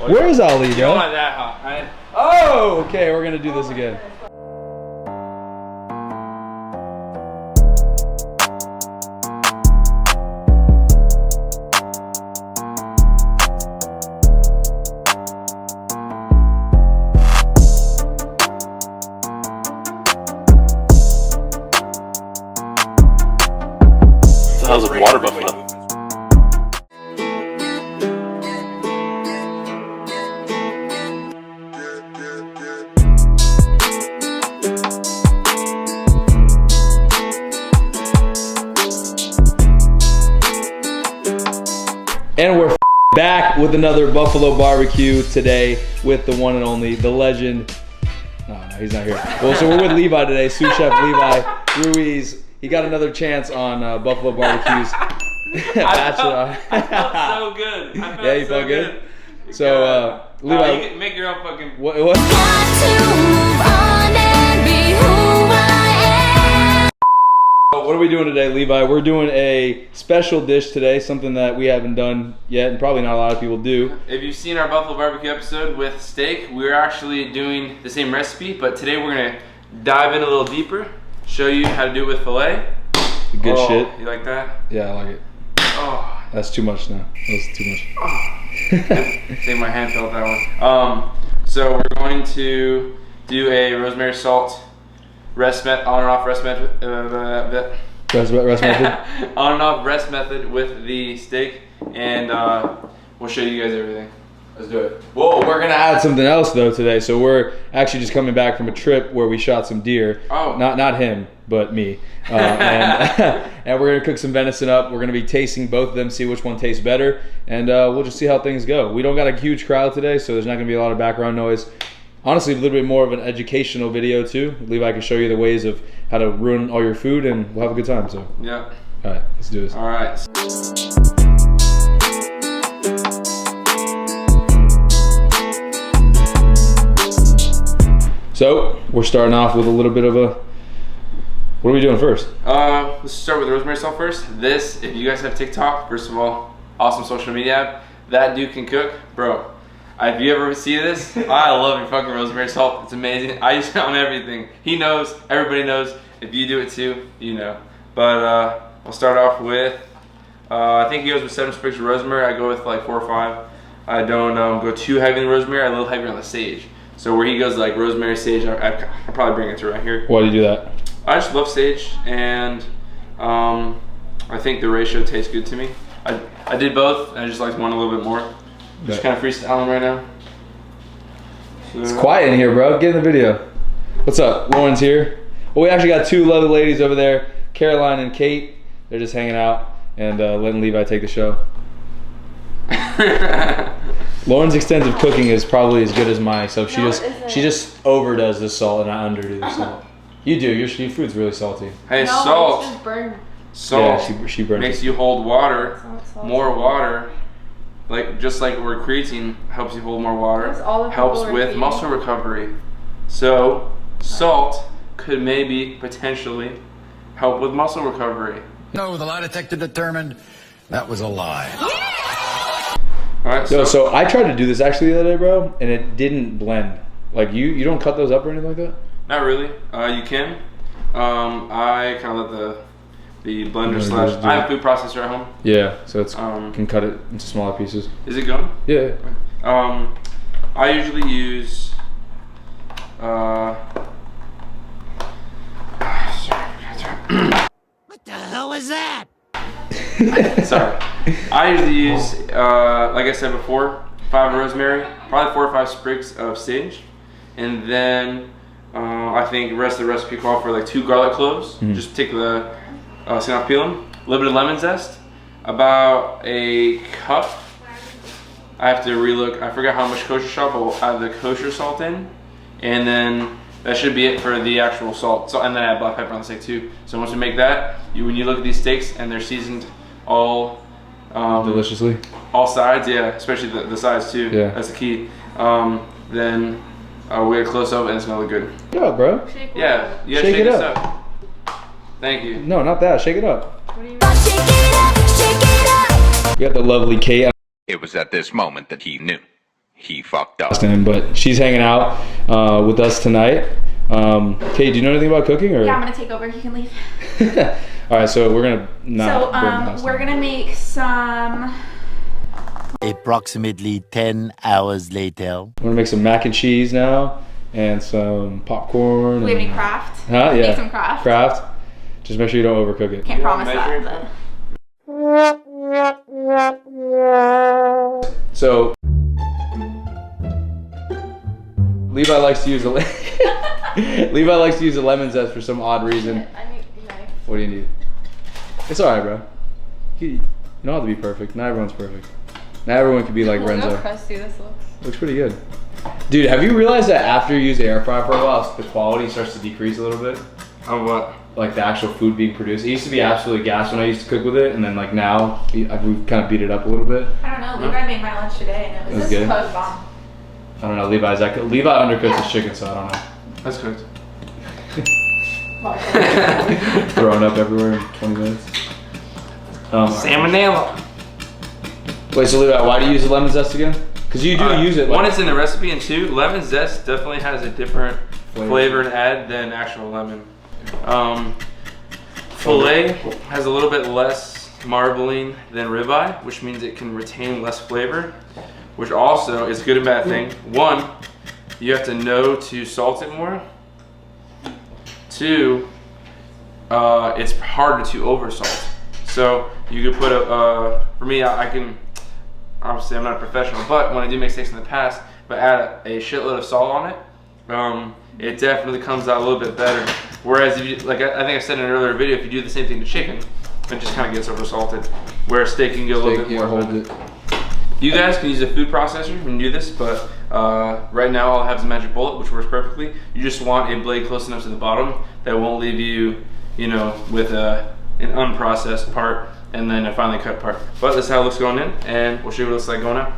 Where is Ali, bro? You don't want that hot, right? Oh, okay, we're gonna do this again. How's a water buffalo? And we're back with another Buffalo barbecue today with the one and only, the legend. No, he's not here. Well, so we're with Levi today, Sous Chef Levi Ruiz. He got another chance on Buffalo barbecues. I felt so good. Yeah, you felt good? So, Levi, you can make your own fucking. What? Got to move on and be who I am. What are we doing today, Levi? We're doing a special dish today, something that we haven't done yet, and probably not a lot of people do. If you've seen our Buffalo barbecue episode with steak, we're actually doing the same recipe, but today we're gonna dive in a little deeper, show you how to do it with filet. Good shit. You like that? Yeah, I like it. Oh. That's too much now. That's too much. Oh. Say my hand felt that one. So we're going to do a Rosemary Salt on and off rest method. Rest method? On and off rest method with the steak, and we'll show you guys everything. Let's do it. Whoa, we're gonna add something else though today. So we're actually just coming back from a trip where we shot some deer. Oh. Not him, but me. And we're gonna cook some venison up. We're gonna be tasting both of them, see which one tastes better, and we'll just see how things go. We don't got a huge crowd today, so there's not gonna be a lot of background noise. Honestly, a little bit more of an educational video too. Levi can show you the ways of how to ruin all your food, and we'll have a good time. So. Yeah. All right, let's do this. All right. So we're starting off with a little bit of a. What are we doing first? Let's start with rosemary salt first. This, if you guys have TikTok, first of all, awesome social media app. That dude can cook, bro. If you ever see this, I love your fucking rosemary salt. It's amazing. I use it on everything. He knows. Everybody knows. If you do it too, you know. But we'll start off with. I think he goes with 7 sprigs of rosemary. I go with like 4 or 5. I don't go too heavy on rosemary. I'm a little heavier on the sage. So where he goes like rosemary, sage, I'll probably bring it to right here. Why do you do that? I just love sage, and I think the ratio tastes good to me. I did both, and I just liked one a little bit more. Just kind of freestyling right now. So, it's quiet in here, bro. Get in the video. What's up? Loin's here. Well, we actually got 2 lovely ladies over there, Caroline and Kate. They're just hanging out and letting Levi take the show. Lauren's extensive cooking is probably as good as mine, so she just overdoes the salt and I underdo the salt. You do. Your food's really salty. Hey, No, salt. it's just burned. Salt. Yeah, she burns makes it. you hold water, Salty. more water. Like just like where creatine helps you hold more water, That's all the helps people are with eating. muscle recovery. So salt could maybe potentially help with muscle recovery. No, the lie detector determined that was a lie. All right. Yo, so I tried to do this actually the other day, bro, and it didn't blend. Like you don't cut those up or anything like that? Not really. You can. I kind of let the blender slash. I have a food processor at home. Yeah, so it's can cut it into smaller pieces. Is it going? Yeah. I usually use. What the hell is that? Sorry. I usually use, like I said before, 5 rosemary, probably 4 or 5 sprigs of sage, and then I think the rest of the recipe called for like 2 garlic cloves. Just take the skin off, peel them. A little bit of lemon zest, about a cup. I have to relook. I forgot how much kosher salt, but we'll add the kosher salt in, and then that should be it for the actual salt. So, and then I add black pepper on the steak too. So once you make that, when you look at these steaks and they're seasoned all deliciously, all sides, yeah, especially the sides too. Yeah, that's the key. Then we get close up and it's gonna look good. Shake it up, bro. Yeah, you gotta shake this up. Thank you. No, not that. Shake it up. What do you mean? Shake it up, shake it up. You got the lovely Kate. It was at this moment that he knew. He fucked up. But she's hanging out with us tonight. Kate, do you know anything about cooking? Or? Yeah, I'm gonna take over. You can leave. All right, so we're gonna we're gonna make some. Approximately 10 hours later. We're gonna make some mac and cheese now, and some popcorn. Do we have any craft? Huh? Yeah. Make some craft. Craft. Just make sure you don't overcook it. Can't promise that. But... So Levi likes to use a Levi likes to use a lemon zest for some odd reason. I need a knife. What do you need? It's alright, bro. You don't have to be perfect. Not everyone's perfect. Not everyone can be like Renzo. Look how crusty this looks. Looks pretty good. Dude, have you realized that after you use the air fryer for a while, the quality starts to decrease a little bit? Of what? Like the actual food being produced. It used to be absolutely gas when I used to cook with it, and then like now we've kind of beat it up a little bit. I don't know. Levi made my lunch today, and it was good. bomb. I don't know. Levi undercooks his chicken, so I don't know. That's cooked. Throwing up everywhere in 20 minutes. Salmonella. Wait, so Levi, why do you use the lemon zest again? Because you do use it. One, it's in the recipe, and two, lemon zest definitely has a different flavor to add than actual lemon. Filet has a little bit less marbling than ribeye, which means it can retain less flavor, which also is a good and bad thing. One, you have to know to salt it more. Two, it's harder to over salt. So you could put for me, I can, obviously I'm not a professional, but when I do make steaks in the past, if I add a shitload of salt on it, it definitely comes out a little bit better. Whereas if you, like I think I said in an earlier video, if you do the same thing to chicken, it just kind of gets over salted. Where steak can get a little bit more. You guys can use a food processor and do this, but right now all I have is a magic bullet, which works perfectly. You just want a blade close enough to the bottom that won't leave you, you know, with an unprocessed part and then a finely cut part. But this is how it looks going in, and we'll show you what it looks like going out.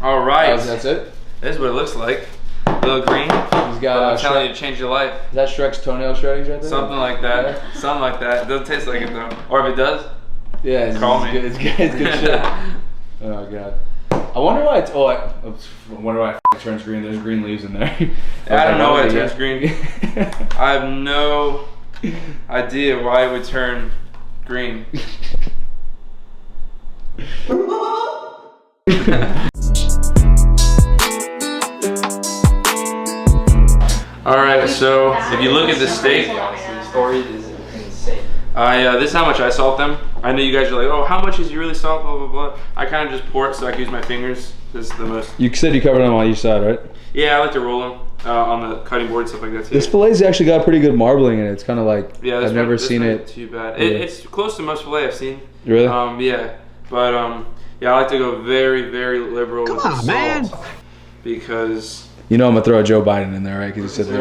All right. That's it? This is what it looks like. A little green. He's got I'm telling you to change your life. Is that Shrek's toenail shreddings right there? Something like that. Yeah. Something like that. It doesn't taste like it though. Or if it does, Yeah, call me. It's good shit. Oh god. I wonder why it's I wonder why it turns green. There's green leaves in there. I don't know why it turns green. I have no idea why it would turn green. All right, so if you look at the steak, this is how much I salt them. I know you guys are like, oh, how much is you really salt, blah, blah, blah. I kind of just pour it so I can use my fingers. This is the most. You said you covered them on each side, right? Yeah, I like to roll them on the cutting board, stuff like that too. This filet's actually got pretty good marbling in it. It's kind of like, Yeah, I've never seen it. Too bad. Yeah. It's close to most filet I've seen. Really? Yeah, but yeah, I like to go very, very liberal with the salt because You know I'm going to throw a Joe Biden in there, right? Because you said I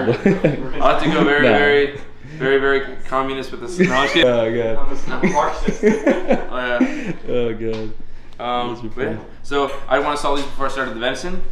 like to go very, No. very communist with the. No, I'm just kidding. Oh, God. Oh, yeah. Oh, God. But yeah. So I want to salt these before I started the venison.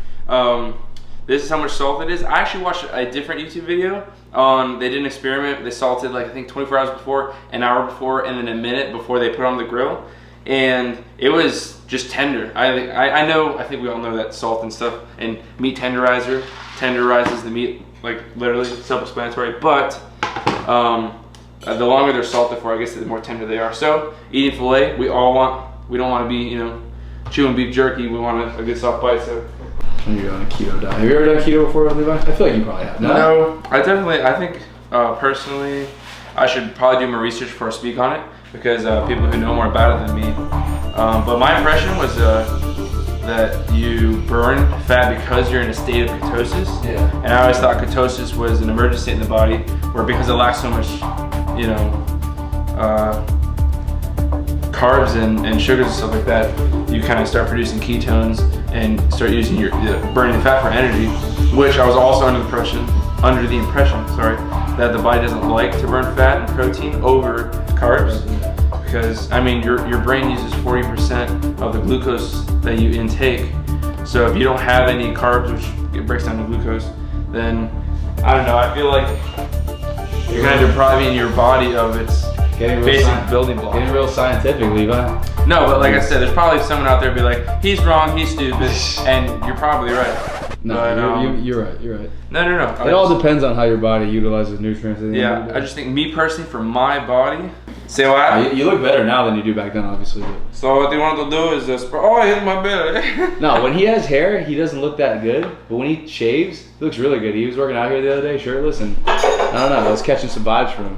This is how much salt it is. I actually watched a different YouTube video on, they did an experiment. They salted like I think 24 hours before, an hour before, and then a minute before they put it on the grill. And it was just tender. I think we all know that salt and stuff and meat tenderizer tenderizes the meat, like literally self-explanatory. But the longer they're salted for, I guess the more tender they are. So eating filet, we don't want to be, you know, chewing beef jerky. We want a good soft bite. So You're on a keto diet. Have you ever done keto before, Levi? I feel like you probably have. no, I think personally, I should probably do more research before I speak on it, because people who know more about it than me. But my impression was that you burn fat because you're in a state of ketosis. Yeah. And I always thought ketosis was an emergency state in the body, where because it lacks so much, you know, carbs and sugars and stuff like that, you kind of start producing ketones and start using burning the fat for energy, which I was also under the impression, that the body doesn't like to burn fat and protein over carbs, because I mean your brain uses 40% of the glucose that you intake. So if you don't have any carbs, which it breaks down to glucose, then I don't know. I feel like you're kind of depriving your body of its basic building blocks. Getting real scientific, Levi. No, but like I said, there's probably someone out there be like, he's wrong, he's stupid, and you're probably right. No, But, you're right. You're right. No. It all depends on how your body utilizes nutrients. Yeah, I just think me personally, for my body, say what? You look better now than you do back then, obviously. But. So what they want to do is just, oh, I hit my belly. No, when he has hair, he doesn't look that good. But when he shaves, he looks really good. He was working out here the other day, shirtless, and I don't know, I was catching some vibes from him.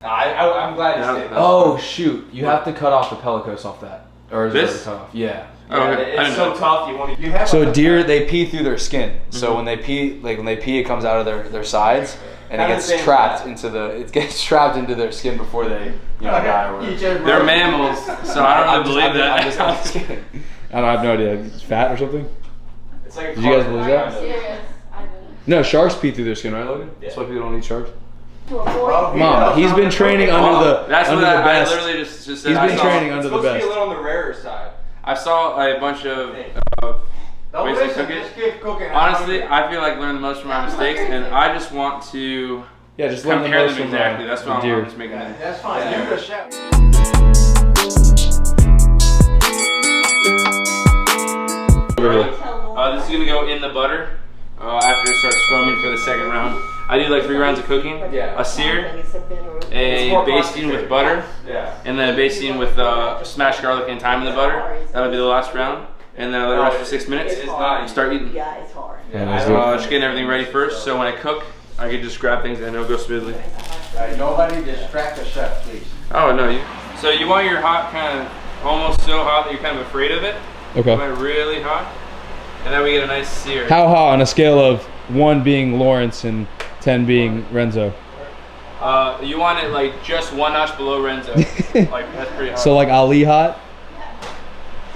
I'm glad you said that. Oh shoot! You have to cut off the pellicose off that, or is This? it cut off? Yeah. Oh, okay. It's so tough. You have So deer, they pee through their skin. So when they pee, it comes out of their sides, and it gets trapped into their skin before they die or whatever. They're mammals, so I don't really believe that. I'm just kidding. I have no idea. It's fat or something? It's like Did you guys believe that? Serious. I didn't. No, sharks pee through their skin, right, Logan? That's why people don't eat sharks. Well, Mom, he's been training under the That's under what the I best. literally just said. He's I been saw- training under It's the supposed to be best. a little on the rarer side. I saw a bunch of No, ways to listen, cook it. just keep cooking. Honestly, I feel like learning the most from my mistakes, and I just want to Yeah, just learn the compare most them from exactly. That's what deer. I'm just making it. That's fine. You're the chef. This is gonna go in the butter after it starts foaming for the second round. I do like 3 rounds of cooking. Yeah. A sear, a more basting with butter, Yeah. and then a basting with smashed garlic and thyme in the butter. That'll be the last round. And then I let it rest for 6 minutes. It's not. Start eating. Yeah, it's hard. Yeah, let's do it. Just getting everything ready first, so when I cook, I can just grab things and it'll go smoothly. Nobody distract the chef, please. Oh no, so you want your hot kind of almost so hot that you're kind of afraid of it. You Okay. want it really hot, and then we get a nice sear. How hot on a scale of 1 being Lawrence and 10 being Renzo? You want it like just 1 notch below Renzo. Like that's pretty hot. So like Ali hot?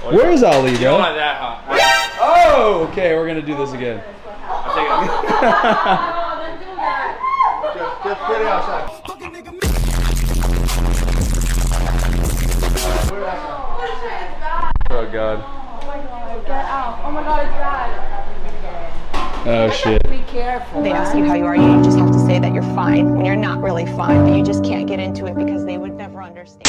Where is Ali, You bro? don't want it that hot. Oh, okay, we're gonna do this again. I'll take it. Just put it outside. Oh god. Get out. Oh my god, it's bad. Oh shit. Be careful. They ask you how you are, you just have to say that you're fine when you're not really fine, but you just can't get into it because they would never understand.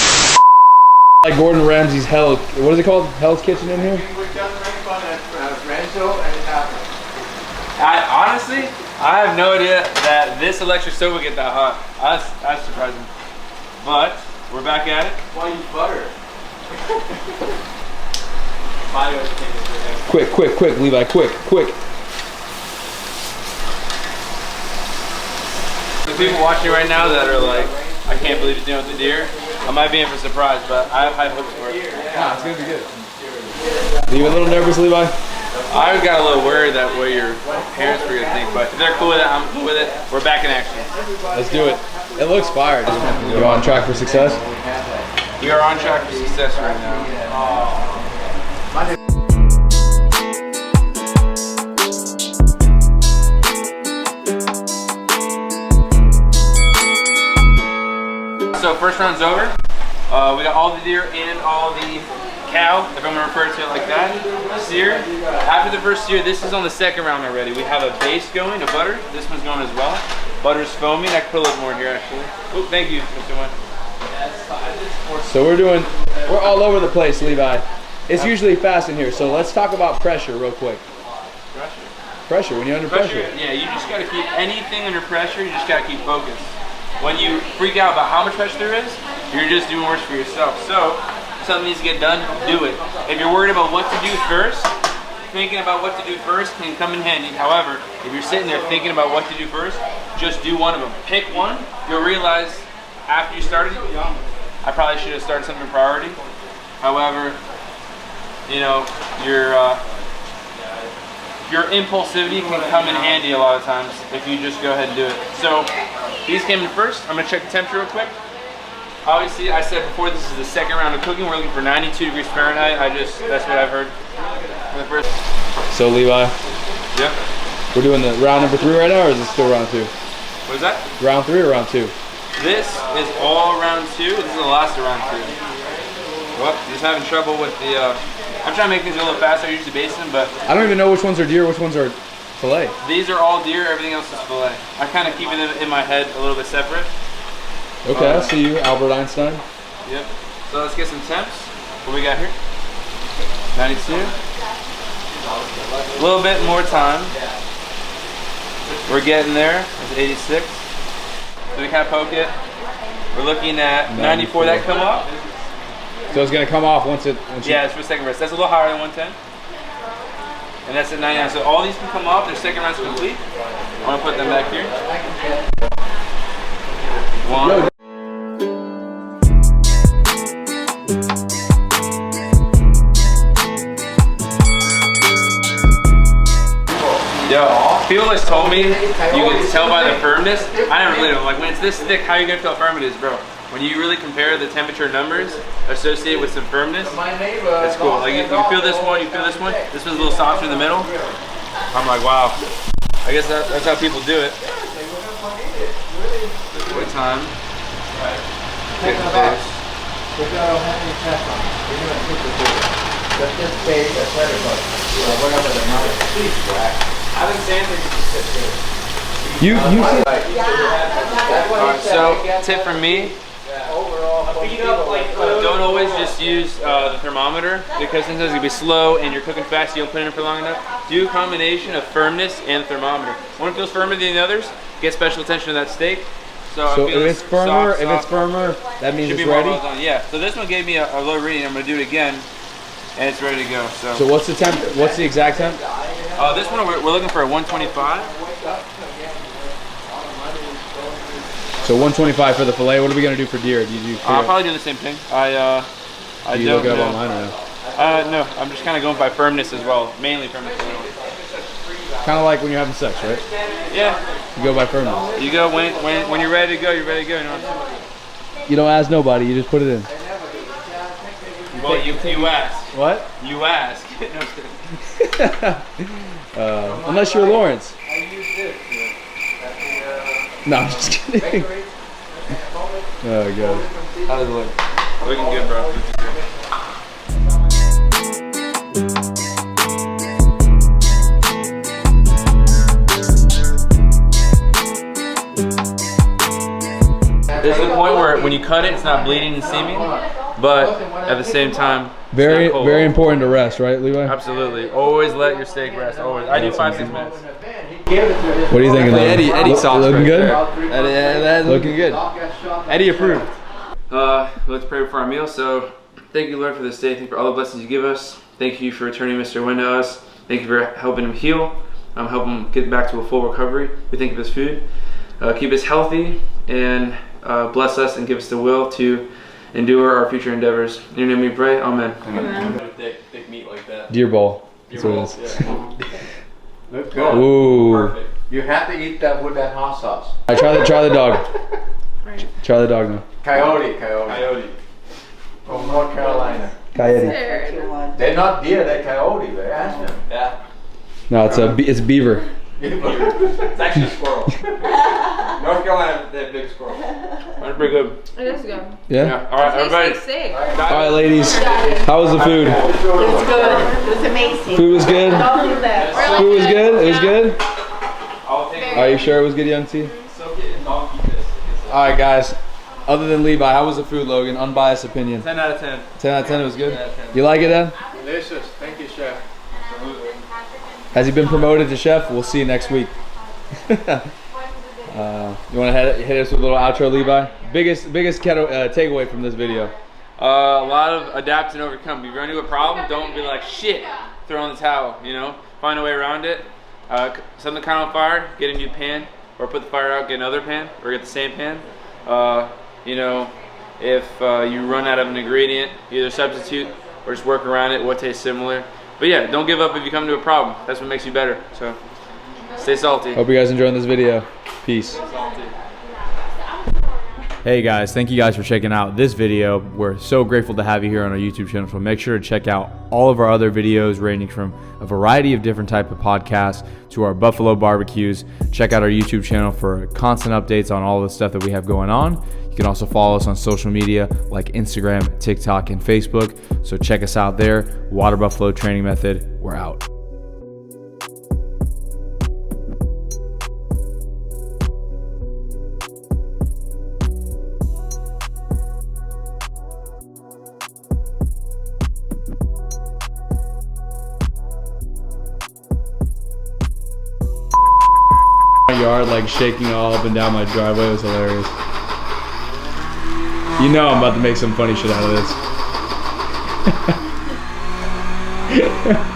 Like Gordon Ramsay's Hell, what is it called? Hell's Kitchen in here? We're just making fun of Renzo and it happened. Honestly, I have no idea that this electric stove would get that hot. That's surprising. But we're back at it. Why use butter? Quick, Levi, quick. The people watching right now that are like, I can't believe he's doing with the deer. I might be in for a surprise, but I have high hopes for it. Yeah, it's gonna be good. Are you a little nervous, Levi? I got a little worried that what your parents were gonna think, but if they're cool with it, I'm cool with it. We're back in action. Let's do it. It looks fire. You on track for success? We are on track for success right now. So first round's over. We got all the deer and all the cow, if I'm gonna refer to it like that. Sear. After the first sear, this is on the second round already. We have a base going, a butter. This one's going as well. Butter's foaming. I can put a little more in here actually. Oh, thank you, Mr. Wynn. So we're all over the place, Levi. It's usually fast in here, so let's talk about pressure real quick. Pressure, when you're under pressure. Yeah, you just gotta keep anything under pressure, you just gotta keep focused. When you freak out about how much pressure there is, you're just doing worse for yourself. So, if something needs to get done, do it. If you're worried about what to do first, thinking about what to do first can come in handy. However, if you're sitting there thinking about what to do first, just do one of them. Pick one, you'll realize after you started, I probably should have started something in priority. However, you know, your impulsivity can come in handy a lot of times if you just go ahead and do it. So these came in first. I'm gonna check the temperature real quick. Obviously, I said before, this is the second round of cooking. We're looking for 92 degrees Fahrenheit. That's what I've heard. For the first. So Levi, Yeah. we're doing the round number 3 right now, or is it still round 2? What is that? Round 3 or round 2? This is all round 2. This is the last of round 2. Well, just having trouble with the. I'm trying to make things a little faster. I usually baste them, but I don't even know which ones are deer, which ones are fillet. these are all deer. Everything else is fillet. I kind of keep it in my head a little bit separate. Okay, I see you, Albert Einstein. Yep. So let's get some temps. What we got here? 92. A little bit more time. We're getting there. It's 86. So we kind of poke it. We're looking at 94. That come up. So it's gonna come off once it. Yeah, it's for second rest. That's a little higher than 110. And that's at 99. So all these can come off. Their second round's complete. I want to put them back here. One. Yo, people always told me you could tell by the firmness. I never really know. Like when it's this thick, how are you gonna tell how firm it is, bro? When you really compare the temperature numbers associated with some firmness, it's cool. Like you feel this one, you feel this one. This one's a little softer in the middle. I'm like, wow. I guess that's how people do it. What time? Getting close. I've been saying You see. Alright, so tip from me. Don't always just use the thermometer because sometimes it can be slow and you're cooking fast, you don't put it in for long enough. Do a combination of firmness and thermometer. One feels firmer than the others, get special attention to that steak. So if it's firmer, that means it's ready. Yeah. So this one gave me a low reading. I'm gonna do it again, and it's ready to go. So what's the temp? What's the exact temp? This one we're looking for a 125. So 125 for the fillet. What are we gonna do for deer? Do you do? I'll probably do the same thing. I do you don't look it up know. online or no? No, I'm just kind of going by firmness as well, mainly firmness. Kind of like when you're having sex, right? Yeah. You go by firmness. You go when you're ready to go. You're ready to go. You know. You don't ask nobody. You just put it in. Well, you ask. What? You ask. Unless you're Lawrence. No, I'm just kidding. Oh god. How does it look? Looking good, bro. There's the point where when you cut it, it's not bleeding and steaming, but at the same time, very important to rest, right, Levi? Absolutely. Always let your steak rest. Always. I do 5-6 minutes. What do you think of that? Eddie sauce looking right good? There. Looking good. Eddie approved. Let's pray for our meal. So, thank you, Lord, for this day. Thank you for all the blessings you give us. Thank you for returning Mr. Wynn to us. Thank you for helping him heal. Help him get back to a full recovery. We thank you for this food. Keep us healthy and bless us and give us the will to endure our future endeavors. In your name we pray. Amen. Amen. Thick meat like that. Deer ball. That's what it is. Look good. Ooh. Perfect. You have to eat that with that hot sauce. All right, try the dog. Try the dog now. Coyote. From North Carolina. Coyote. They're not deer, they're coyote. They ask them. Yeah. No, it's beaver. It's actually a squirrel. North Carolina, they have big squirrels. That's pretty good. It is good. Yeah. All right, everybody. Steak. All right, ladies. How was the food? It was good. It was amazing. Food was good. Don't do that. Food was good. It was good. I'll take Are you sure it was good, Young T? Soak it in donkey piss. All right, guys. Other than Levi, how was the food, Logan? Unbiased opinion. 10 out of 10. 10 out of 10. It was good. 10 out of 10. You like it, Dan? Delicious. Thank you, chef. Has he been promoted to chef? We'll see you next week. You want to hit us with a little outro, Levi? Biggest keto takeaway from this video. A lot of adapt and overcome. If you run into a problem, don't be like, shit, throw in the towel, you know? Find a way around it. Set the kind on fire, get a new pan, or put the fire out, get another pan, or get the same pan. You know, if you run out of an ingredient, either substitute or just work around it, what tastes similar. But yeah, don't give up if you come to a problem. That's what makes you better. So, stay salty. Hope you guys enjoyed this video. Peace. Stay salty. Hey guys, thank you guys for checking out this video. We're so grateful to have you here on our YouTube channel. So make sure to check out all of our other videos ranging from a variety of different type of podcasts to our Buffalo barbecues. Check out our YouTube channel for constant updates on all the stuff that we have going on. You can also follow us on social media like Instagram, TikTok, and Facebook. So check us out there. Water Buffalo Training Method. We're out. Yard like shaking all up and down my driveway was hilarious. You know I'm about to make some funny shit out of this.